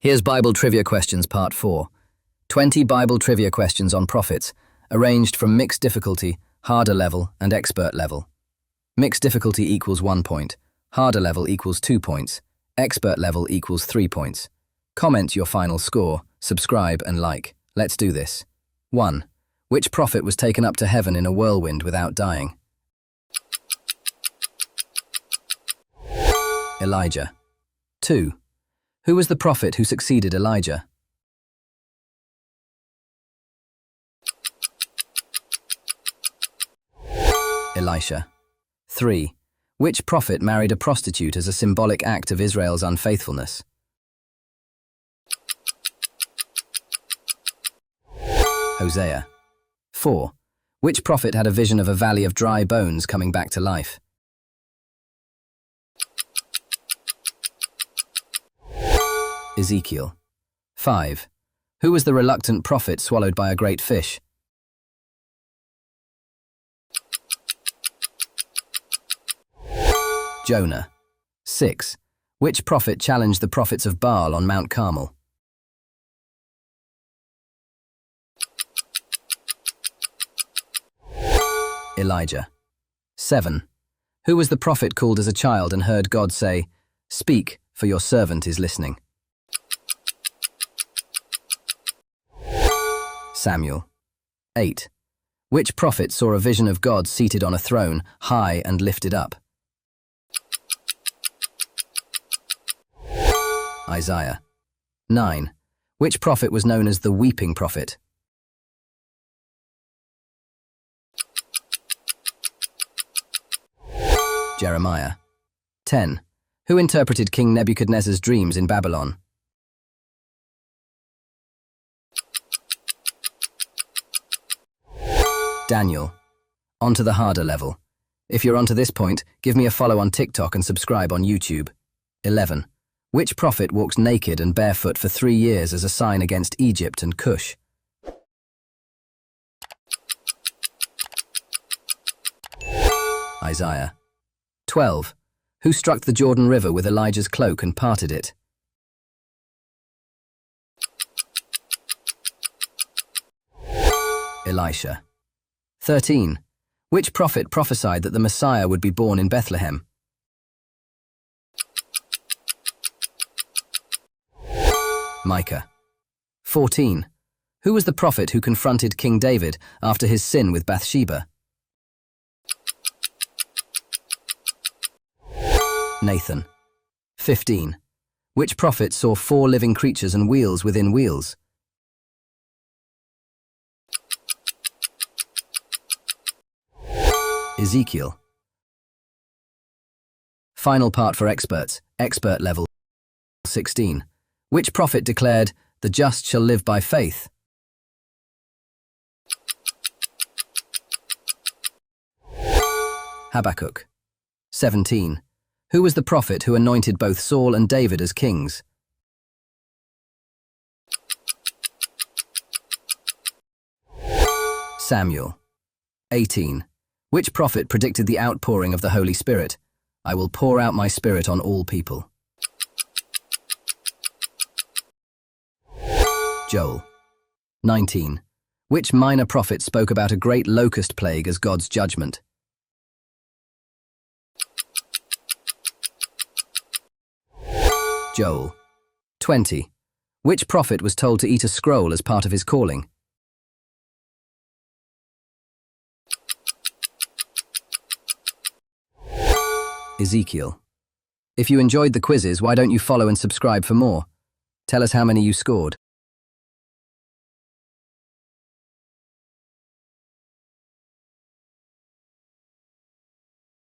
Here's Bible Trivia Questions Part 4. 20 Bible Trivia Questions on prophets, arranged from mixed difficulty, harder level, and expert level. Mixed difficulty equals 1 point, harder level equals 2 points, expert level equals 3 points. Comment your final score, subscribe and like. Let's do this. 1. Which prophet was taken up to heaven in a whirlwind without dying? Elijah. 2. Who was the prophet who succeeded Elijah? Elisha. 3. Which prophet married a prostitute as a symbolic act of Israel's unfaithfulness? Hosea. 4. Which prophet had a vision of a valley of dry bones coming back to life? Ezekiel. 5. Who was the reluctant prophet swallowed by a great fish? Jonah. 6. Which prophet challenged the prophets of Baal on Mount Carmel? Elijah. 7. Who was the prophet called as a child and heard God say, "Speak, for your servant is listening"? Samuel. 8. Which prophet saw a vision of God seated on a throne, high and lifted up? Isaiah. 9. Which prophet was known as the weeping prophet? Jeremiah. 10. Who interpreted King Nebuchadnezzar's dreams in Babylon? Daniel. On to the harder level. If you're onto this point, give me a follow on TikTok and subscribe on YouTube. 11. Which prophet walked naked and barefoot for 3 years as a sign against Egypt and Cush? Isaiah. 12. Who struck the Jordan River with Elijah's cloak and parted it? Elisha. 13. Which prophet prophesied that the Messiah would be born in Bethlehem? Micah. 14. Who was the prophet who confronted King David after his sin with Bathsheba? Nathan. 15. Which prophet saw 4 living creatures and wheels within wheels? Ezekiel. Final part for experts, expert level 16. Which prophet declared, "The just shall live by faith"? Habakkuk. 17. Who was the prophet who anointed both Saul and David as kings? Samuel. 18. Which prophet predicted the outpouring of the Holy Spirit? "I will pour out my spirit on all people"? Joel. 19. Which minor prophet spoke about a great locust plague as God's judgment? Joel. 20. Which prophet was told to eat a scroll as part of his calling? Ezekiel. If you enjoyed the quizzes, why don't you follow and subscribe for more? Tell us how many you scored.